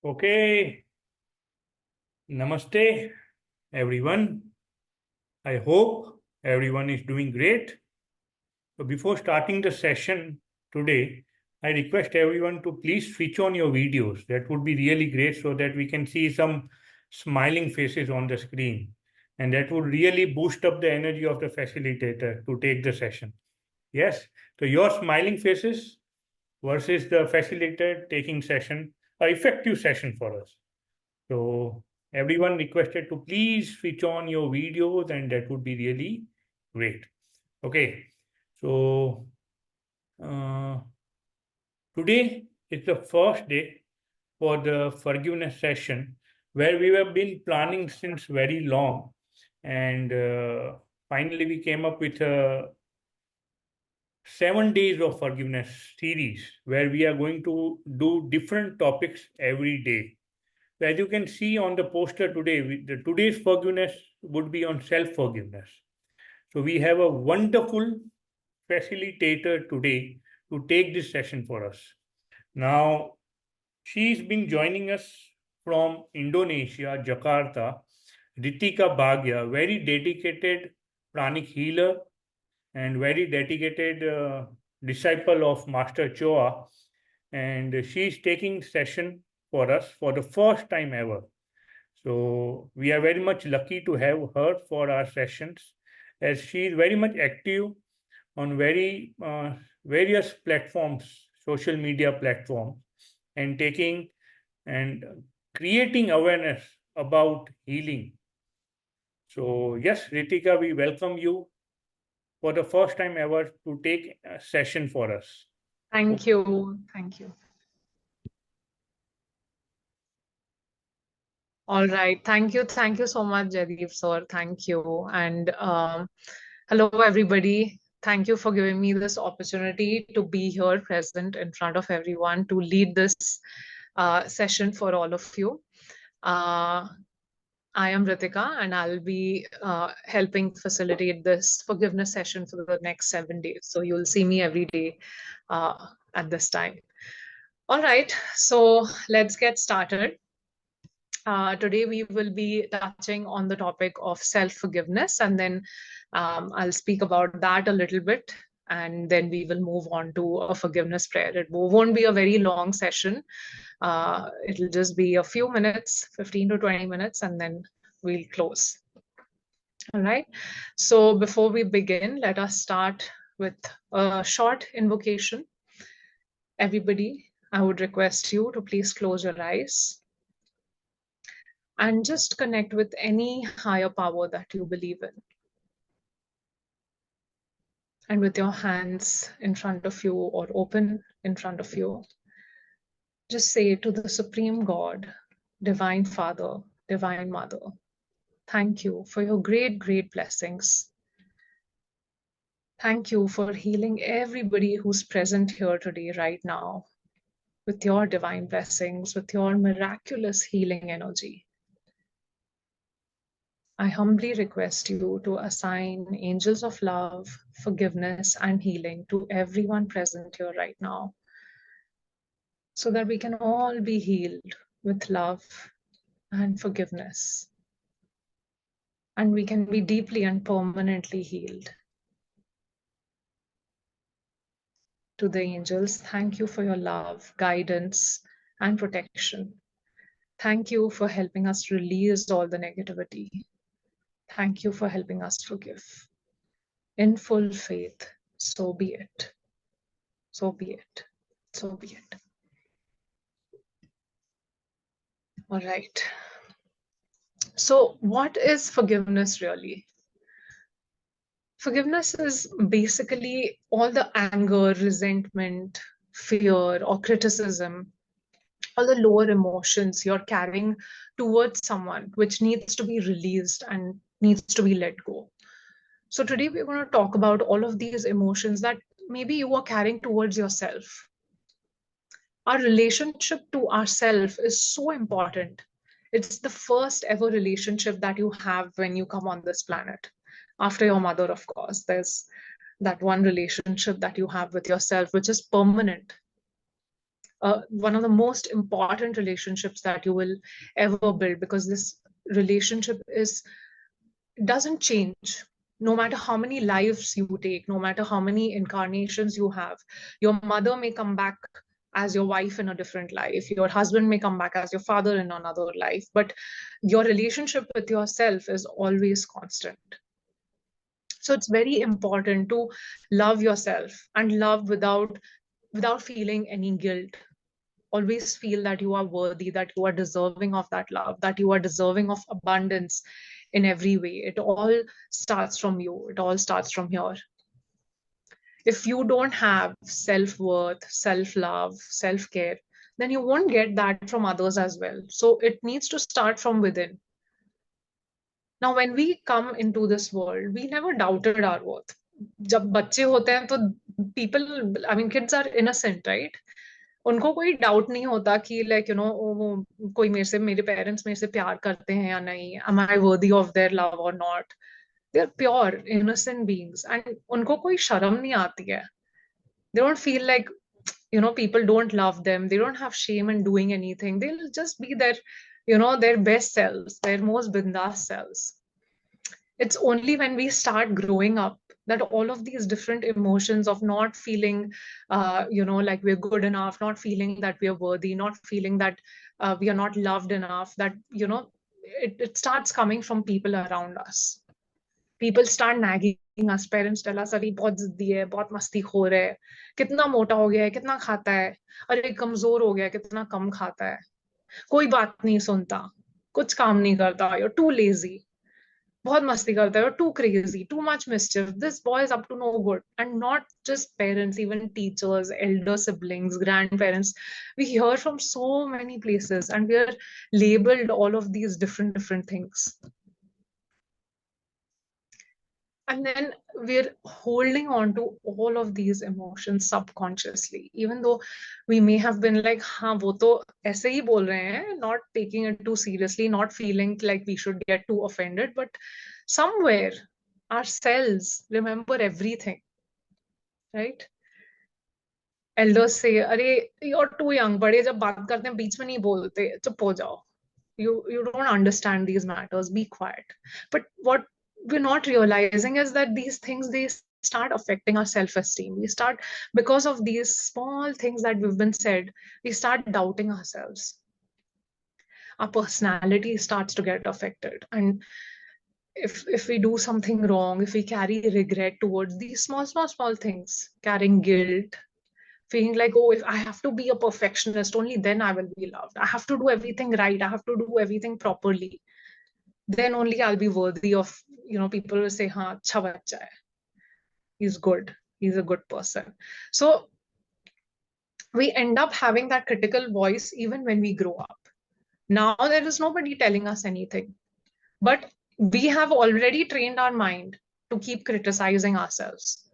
Okay, namaste, everyone. I hope everyone is doing great. So, before starting the session today, I request everyone to please switch on your videos. That would be really great so that we can see some smiling faces on the screen. And that would really boost up the energy of the facilitator to take the session. Yes, so your smiling faces versus the facilitator taking session, a effective session for us. So everyone requested to please switch on your videos and that would be really great. Okay, so uh, today is the first day for the forgiveness session where we have been planning since very long and finally we came up with a 7 days of forgiveness series where we are going to do different topics every day. So as you can see on the poster today, today's forgiveness would be on self forgiveness. So we have a wonderful facilitator today to take this session for us. Now, she's been joining us from Indonesia, Jakarta, Ritika Bhagia, very dedicated pranic healer and very dedicated disciple of Master Choa. And she's taking session for us for the first time ever. So we are very much lucky to have her for our sessions as she is very much active on very various platforms, social media platforms, and taking and creating awareness about healing. So yes, Ritika, we welcome you for the first time ever to take a session for us. Thank you. Thank you. All right. Thank you. Thank you so much, Jagdeep sir. Thank you. And hello, everybody. Thank you for giving me this opportunity to be here present in front of everyone to lead this session for all of you. Uh, I am Ritika, and I'll be helping facilitate this forgiveness session for the next 7 days. So you'll see me every day at this time. All right. So let's get started. Today we will be touching on the topic of self-forgiveness, and then I'll speak about that a little bit, and then we will move on to a forgiveness prayer. It won't be a very long session. It'll just be a few minutes, 15 to 20 minutes, and then we'll close. All right. So before we begin, let us start with a short invocation. Everybody, I would request you to please close your eyes and just connect with any higher power that you believe in. And with your hands in front of you or open in front of you, just say to the Supreme God, Divine Father, Divine Mother, thank you for your great, great blessings. Thank you for healing everybody who's present here today, right now, with your divine blessings, with your miraculous healing energy. I humbly request you to assign angels of love, forgiveness, and healing to everyone present here right now, so that we can all be healed with love and forgiveness. And we can be deeply and permanently healed. To the angels, thank you for your love, guidance, and protection. Thank you for helping us release all the negativity. Thank you for helping us forgive. In full faith, so be it. So be it. So be it. All right. So, what is forgiveness really? Forgiveness is basically all the anger, resentment, fear, or criticism, all the lower emotions you're carrying towards someone, which needs to be released and needs to be let go. So, today we're going to talk about all of these emotions that maybe you are carrying towards yourself. Our relationship to ourself is so important. It's the first ever relationship that you have when you come on this planet. After your mother, of course, there's that one relationship that you have with yourself, which is permanent. one of the most important relationships that you will ever build, because this relationship is doesn't change no matter how many lives you take, no matter how many incarnations you have. Your mother may come back as your wife in a different life, your husband may come back as your father in another life, but your relationship with yourself is always constant. So it's very important to love yourself and love without feeling any guilt. Always feel that you are worthy, that you are deserving of that love, that you are deserving of abundance in every way. It all starts from you, it all starts from here. If you don't have self-worth, self-love, self-care, then you won't get that from others as well. So it needs to start from within. Now when we come into this world, we never doubted our worth. जब बच्चे होते हैं तो people, I mean kids are innocent, right? उनको कोई doubt नहीं होता कि लाइक यू नो वो कोई मेरे से, मेरे पेरेंट्स मेरे से प्यार करते हैं या नहीं, am I worthy of their love or not. They are pure innocent beings and उनको कोई शर्म नहीं आती है. They don't feel like, you know, people don't love them. They don't have shame in doing anything. They'll just be their, you know, their best selves, their most bindas selves. It's only when we start growing up that all of these different emotions of not feeling, you know, like we're good enough, not feeling that we are worthy, not feeling that we are not loved enough, that, you know, it starts coming from people around us. People start nagging us. Parents tell us, अरे बहुत जिद्दी है, बहुत मस्तीखोर है, कितना मोटा हो गया है, कितना खाता है, अरे कमजोर हो गया है, कितना कम खाता है, कोई बात नहीं सुनता, कुछ काम नहीं करता, you're too lazy, बहुत मस्ती करता है, too crazy, too much mischief, this boy is up to no good. And not just parents, even teachers, elder siblings, grandparents, we hear from so many places and we are labeled all of these different things. And then we're holding on to all of these emotions subconsciously, even though we may have been like, हाँ वो तो ऐसे ही बोल रहे हैं, not taking it too seriously, not feeling like we should get too offended, but somewhere our cells remember everything, right? Elders say, अरे you're too young, बड़े जब बात करते हैं बीच में नहीं बोलते, चुप हो जाओ. You don't understand these matters, be quiet. But what we're not realizing is that these things, they start affecting our self-esteem. We start, because of these small things that we've been said, we start doubting ourselves. Our personality starts to get affected. And if we do something wrong, if we carry regret towards these small things, carrying guilt, feeling like, oh, if I have to be a perfectionist, only then I will be loved, I have to do everything right, I have to do everything properly, then only I'll be worthy of, you know, people will say, ha, acha bachcha hai, he's good, he's a good person. So we end up having that critical voice even when we grow up. Now there is nobody telling us anything, but we have already trained our mind to keep criticizing ourselves.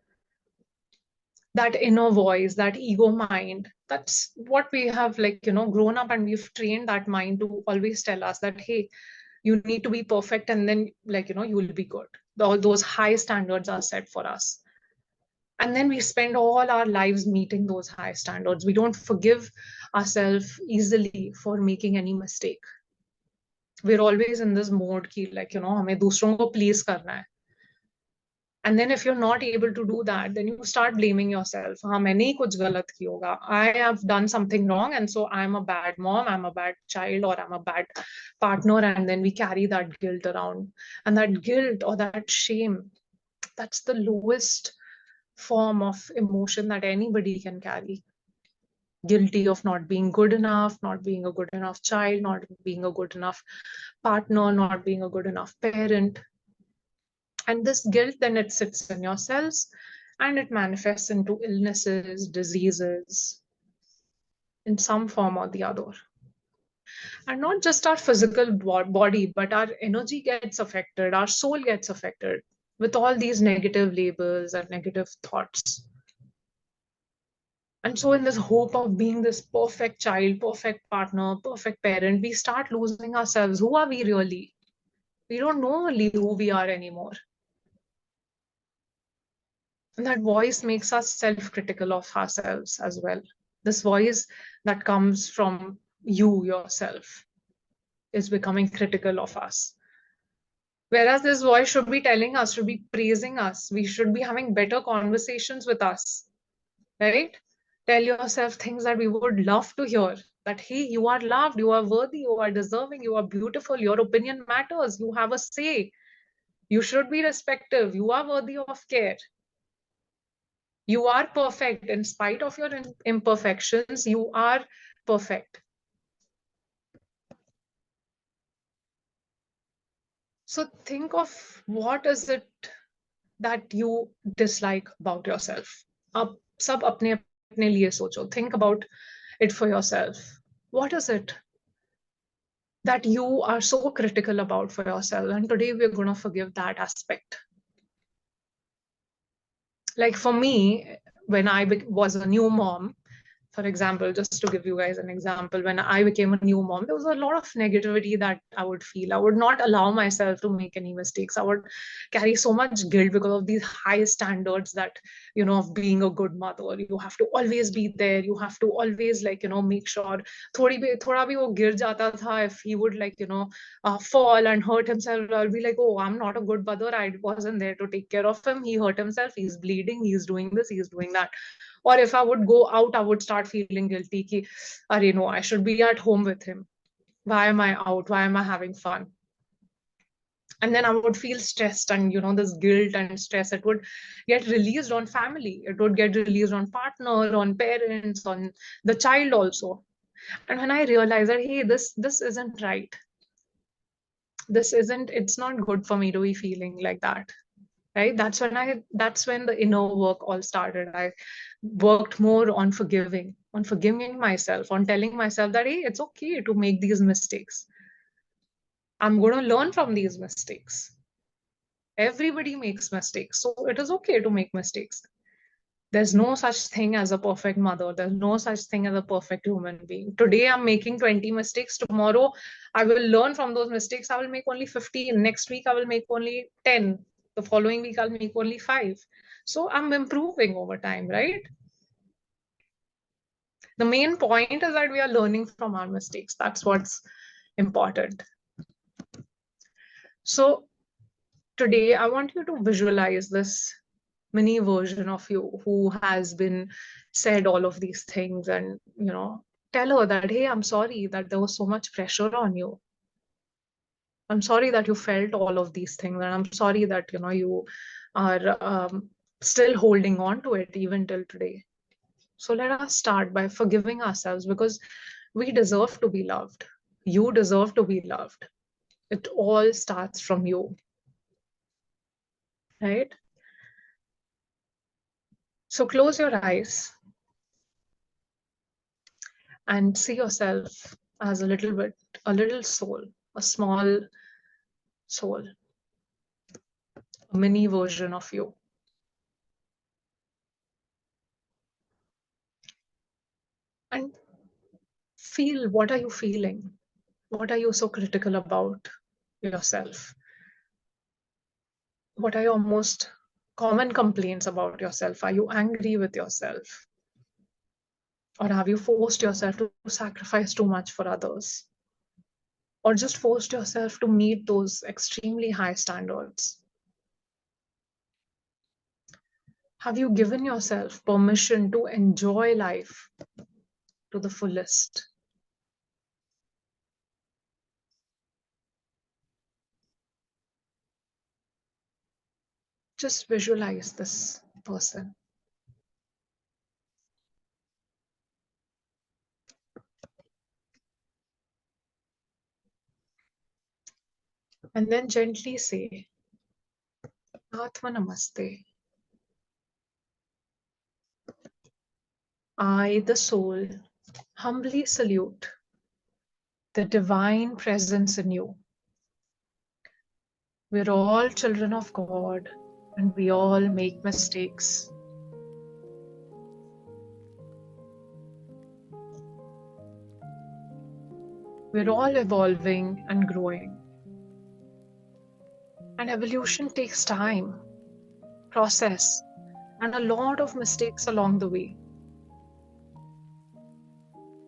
That inner voice, that ego mind, that's what we have, like, you know, grown up and we've trained that mind to always tell us that, hey, you need to be perfect and then, like, you know, you will be good. All those high standards are set for us. And then we spend all our lives meeting those high standards. We don't forgive ourselves easily for making any mistake. We're always in this mode ki, like, you know, हमें दूसरों को please करना है. And then if you're not able to do that, then you start blaming yourself. हाँ मैंने ही कुछ गलत किया होगा. I have done something wrong and so I'm a bad mom, I'm a bad child, or I'm a bad partner. And then we carry that guilt around. And that guilt or that shame, that's the lowest form of emotion that anybody can carry. Guilty of not being good enough, not being a good enough child, not being a good enough partner, not being a good enough parent. And this guilt, then it sits in your cells and it manifests into illnesses, diseases, in some form or the other. And not just our physical body, but our energy gets affected, our soul gets affected with all these negative labels and negative thoughts. And so, in this hope of being this perfect child, perfect partner, perfect parent, we start losing ourselves. Who are we really? We don't know really who we are anymore. And that voice makes us self critical of ourselves as well. This voice that comes from you yourself is becoming critical of us. Whereas this voice should be telling us, should be praising us, we should be having better conversations with us, right? Tell yourself things that we would love to hear. That, hey, you are loved, you are worthy, you are deserving, you are beautiful, your opinion matters, you have a say, you should be respected, you are worthy of care, you are perfect in spite of your imperfections, you are perfect. So think of what is it that you dislike about yourself. अब सब अपने अपने लिए सोचो. Think about it for yourself. What is it that you are so critical about for yourself? And today we're going to forgive that aspect. Like for me, when I was a new mom, for example, just to give you guys an example, when I became a new mom, there was a lot of negativity that I would feel. I would not allow myself to make any mistakes. I would carry so much guilt because of these high standards that, of being a good mother. You have to always be there. You have to always, make sure. Thoda bhi wo gir jata tha, if he would, fall and hurt himself, I'll be like, oh, I'm not a good mother. I wasn't there to take care of him. He hurt himself. He's bleeding. He's doing this. He's doing that. Or if I would go out, I would start feeling guilty. Ki, Arey, no, I should be at home with him. Why am I out? Why am I having fun? And then I would feel stressed, and this guilt and stress, it would get released on family. It would get released on partner, on parents, on the child also. And when I realized that, hey, this isn't right. It's not good for me to be feeling like that. Right, that's when the inner work all started. I worked more on forgiving myself, on telling myself that, hey, it's okay to make these mistakes. I'm going to learn from these mistakes. Everybody makes mistakes, so it is okay to make mistakes. There's no such thing as a perfect mother. There's no such thing as a perfect human being. Today I'm making 20 mistakes. Tomorrow I will learn from those mistakes. I will make only 15. Next week I will make only 10. The following week I'll make only 5. So I'm improving over time, right? The main point is that we are learning from our mistakes. That's what's important. So today I want you to visualize this mini version of you who has been said all of these things, and tell her that, hey, I'm sorry that there was so much pressure on you. I'm sorry that you felt all of these things, and I'm sorry that you are still holding on to it even till today. So let us start by forgiving ourselves, because we deserve to be loved. You deserve to be loved. It all starts from you, right? So close your eyes and see yourself as a little soul, a small soul, a mini version of you. And feel, what are you feeling? What are you so critical about yourself? What are your most common complaints about yourself? Are you angry with yourself? Or have you forced yourself to sacrifice too much for others? Or just forced yourself to meet those extremely high standards? Have you given yourself permission to enjoy life to the fullest? Just visualize this person. And then gently say, Atma Namaste. I, the soul, humbly salute the divine presence in you. We're all children of God, and we all make mistakes. We're all evolving and growing. And evolution takes time, process, and a lot of mistakes along the way.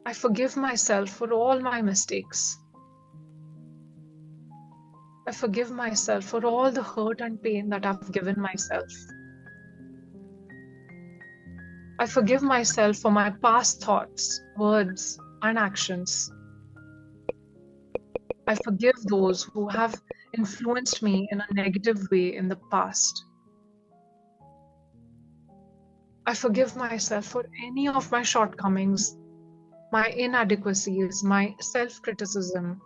I forgive myself for all my mistakes. I forgive myself for all the hurt and pain that I've given myself. I forgive myself for my past thoughts, words, and actions. I forgive those who have influenced me in a negative way in the past. I forgive myself for any of my shortcomings, my inadequacies, my self criticism,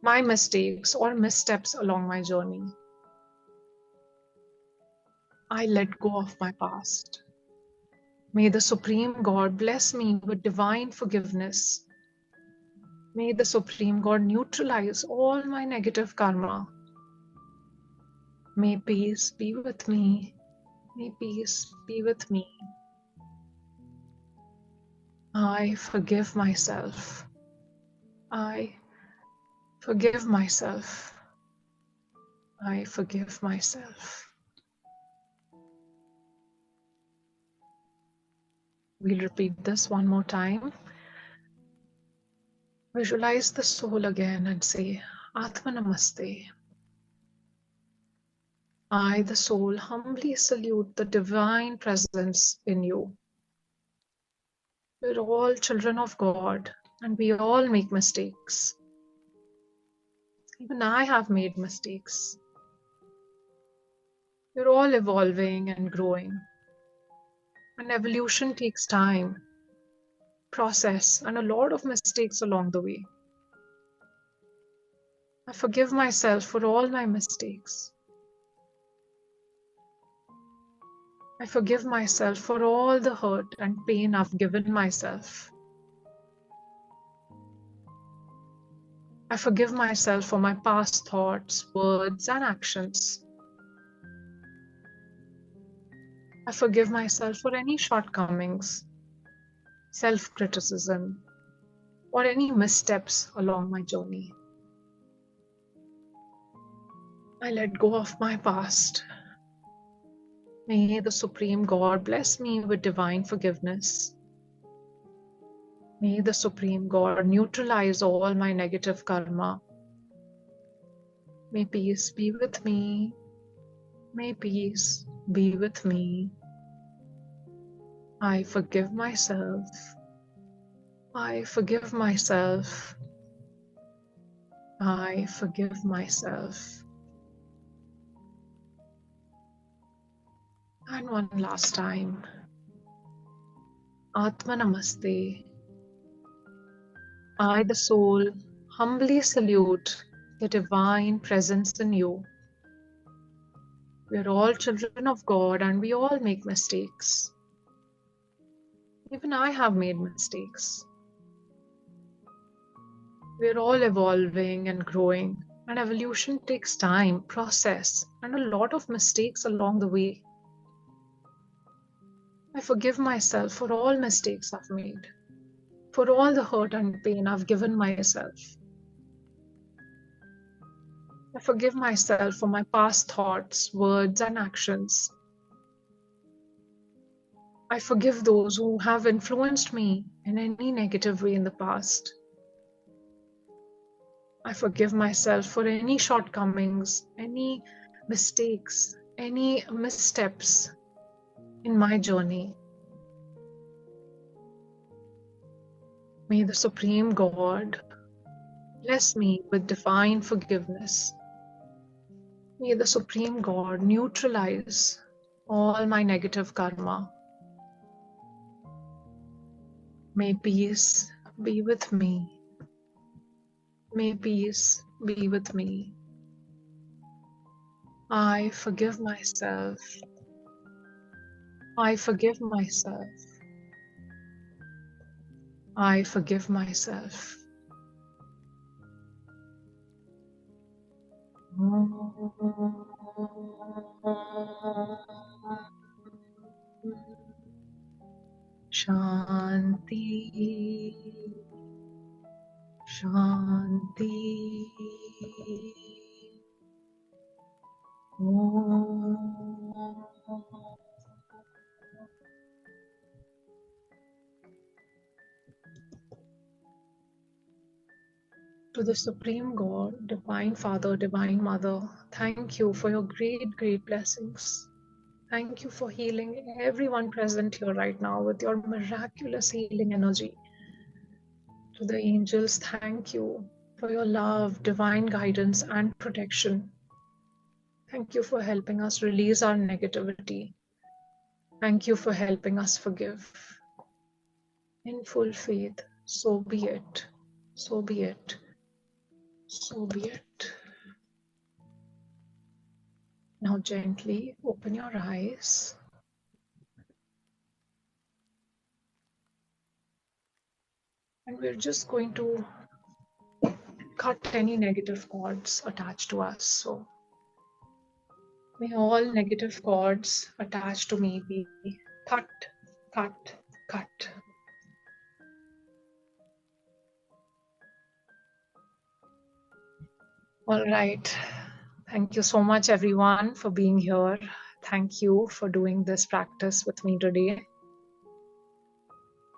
my mistakes or missteps along my journey. I let go of my past. May the Supreme God bless me with divine forgiveness. May the Supreme God neutralize all my negative karma. May peace be with me. May peace be with me. I forgive myself. I forgive myself. I forgive myself. We'll repeat this one more time. Visualize the soul again and say, Atma Namaste. I, the soul, humbly salute the divine presence in you. We're all children of God and we all make mistakes. Even I have made mistakes. We're all evolving and growing. And evolution takes time, process, and a lot of mistakes along the way. I forgive myself for all my mistakes. I forgive myself for all the hurt and pain I've given myself. I forgive myself for my past thoughts, words, and actions. I forgive myself for any shortcomings, self-criticism, or any missteps along my journey. I let go of my past. May the Supreme God bless me with divine forgiveness. May the Supreme God neutralize all my negative karma. May peace be with me. May peace be with me. I forgive myself. I forgive myself. I forgive myself. And one last time. Atma Namaste. I, the soul, humbly salute the divine presence in you. We are all children of God and we all make mistakes. Even I have made mistakes. We are all evolving and growing, and evolution takes time, process, and a lot of mistakes along the way. I forgive myself for all mistakes I've made, for all the hurt and pain I've given myself. I forgive myself for my past thoughts, words, and actions. I forgive those who have influenced me in any negative way in the past. I forgive myself for any shortcomings, any mistakes, any missteps in my journey. May the Supreme God bless me with divine forgiveness. May the Supreme God neutralize all my negative karma. May peace be with me. May peace be with me. I forgive myself. I forgive myself. I forgive myself. Shanti, Shanti. Om. To the Supreme God, Divine Father, Divine Mother, thank you for your great, great blessings. Thank you for healing everyone present here right now with your miraculous healing energy. To the angels, thank you for your love, divine guidance, and protection. Thank you for helping us release our negativity. Thank you for helping us forgive. In full faith, so be it. So be it. So be it. Now gently open your eyes. And we're just going to cut any negative cords attached to us. So may all negative cords attached to me be cut, cut, cut. All right. Thank you so much, everyone, for being here. Thank you for doing this practice with me today.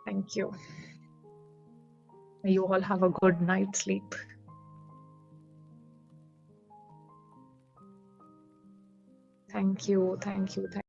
Thank you. May you all have a good night's sleep. Thank you. Thank you. Thank you.